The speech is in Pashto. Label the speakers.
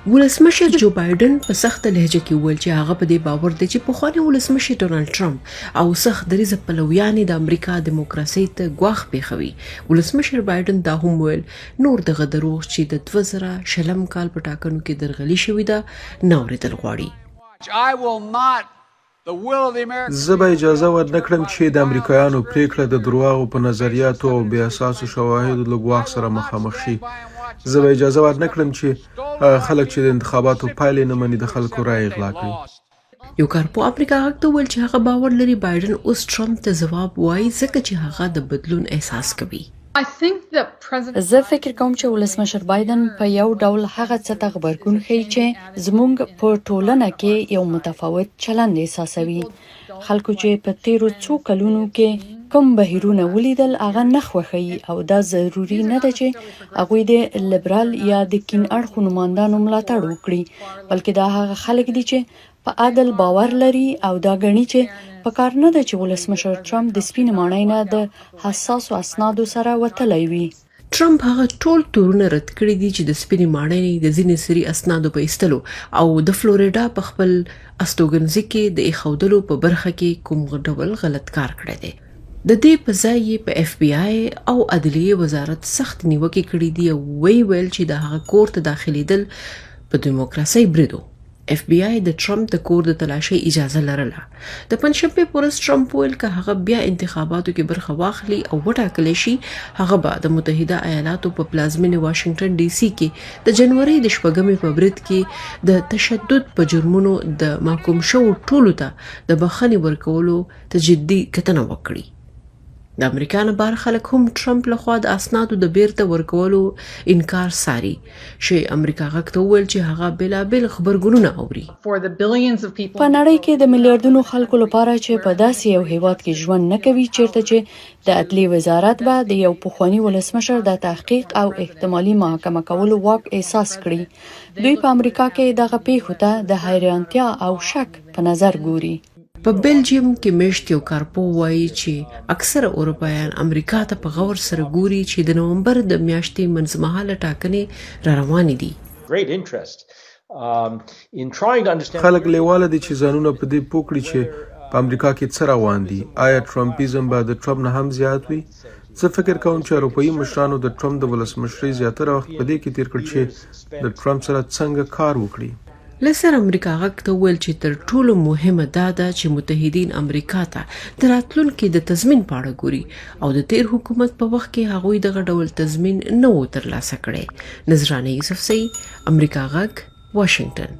Speaker 1: ولسمشر جو بایدن په سخت لهجه کې وویل چې هغه په دې باور دی چې پخوانی ولسمشر ډونالد ټرمپ او سخت دریځه پلویان د امریکا دیموکراسي ته ګواښ پیښوي. ولسمشر بایدن دا هم ویل نور دغه دروغ چې د 2020 کال په ټاکنو کې درغلي شوې ده نه اورېدل غواړي.
Speaker 2: زه به اجازه ورنکړم چې د امریکایانو پریکړه د دروغو په نظریاتو او بې اساسو شواهدو له ګواښ سره مخامخ شي. زه به اجازه ورنکړم چې خلک چې د انتخاباتو پایلې نه مني د خلکو رایې غلا کړي.
Speaker 1: یو کارپو امریکا غږ ته وویل چې هغه باور لري بایدن اوس ټرمپ ته ځواب وایي ځکه چې هغه د بدلون احساس کوي.
Speaker 3: زه فکر کوم چې ولسمشر بایدن په یو ډول هغه څه ته غبرګون ښیي چې زموږ په ټولنه کې یو متفاوت چلند احساسوي. خلکو چې په تیرو څو کلونو کې کوم بهیرونه ولیدل هغه نه خوښوي او دا ضروري نه ده چې هغوی د لیبرال یا د کین اړخو نمایندانو ملاتړ وکړي، بلکې دا هغه خلک دي چې په عدل باور لري او دا ګڼي چې په کار نه ده چې ولسمشر ټرمپ د سپینې ماڼۍ نه د حساسو اسنادو سره وتلی وي.
Speaker 1: ټرمپ هغه ټول تورونه رد کړي دي چې د سپینې ماڼۍ د ځینې سری اسنادو په ایستلو او د فلوریډا په خپل استوګنځي کې د ایښودلو په برخه کې کوم ډول غلط کار کړی دی. د دې په ځای یې په اف بی آی او عدلیې وزارت سخت نیوکې کړي دي او ویل چې د هغه کور ته داخليدل په دیموکراسي بریدو. اف بی آی د ټرمپ د کور د تلاشي اجازه لرله. د پنځشنبه پورس ټرمپ ویل که هغه بیا انتخاباتو کې برخه واخلي او وټاکل شي هغه به د متحده ایالاتو په پلازمینه واشنگټن ډي سي کې د جنوري د 8 په برید کې د تشدد په جرمونو د محکوم شو ټولو ته د بخښنې ورکولو ته جدي کتنه وکړي. د امریکا نه بهر خلک هم ټرمپ لخوا د اسنادو د بیرته ورکولو انکار ساري چې امریکا غږ ته وویل چې هغه بېلابېل خبرګونونه اوري.
Speaker 3: په نړۍ کې د میلیارډونو خلکو لپاره چې په داسې یو هیواد کې ژوند نه کوي چیرته چې د عدلیې وزارت به د یو پخواني ولسمشر د تحقیق او احتمالي محاکمه کولو واک احساس کړي، دوی په امریکا کې دغه پیښو ته د حیرانتیا او شک په نظر ګوري.
Speaker 1: په بلجیم کې مشت یو کارپو وایي چې اکثره اروپایان امریکا ته په غور سره ګوري چې د نومبر د میاشتې منځمهاله ټاکنې را روانې دي.
Speaker 2: خلک لیواله دي چې ځانونه په دې پوه کړي چې په امریکا کې څه روان دي. آیا ټرمپیزم به د ټرمپ نه هم زیات وي؟ زه فکر کوم چې اروپایي مشرانو د ټرمپ د ولسمشرۍ زیاتره وخت په دې کې تیر کړ چې د ټرمپ سره څنګه کار وکړي.
Speaker 1: لسر امریکا غږ ته ویل چې تر ټولو مهمه دا ده چې متحدین امریکا ته د راتلونکي د تضمین په اړه ګوري او د تیر حکومت په وخت کې هغوی دغه ډول تضمین نه و ترلاسه کړی. نذرانه یوسفزۍ، امریکا غږ، واشنگټن.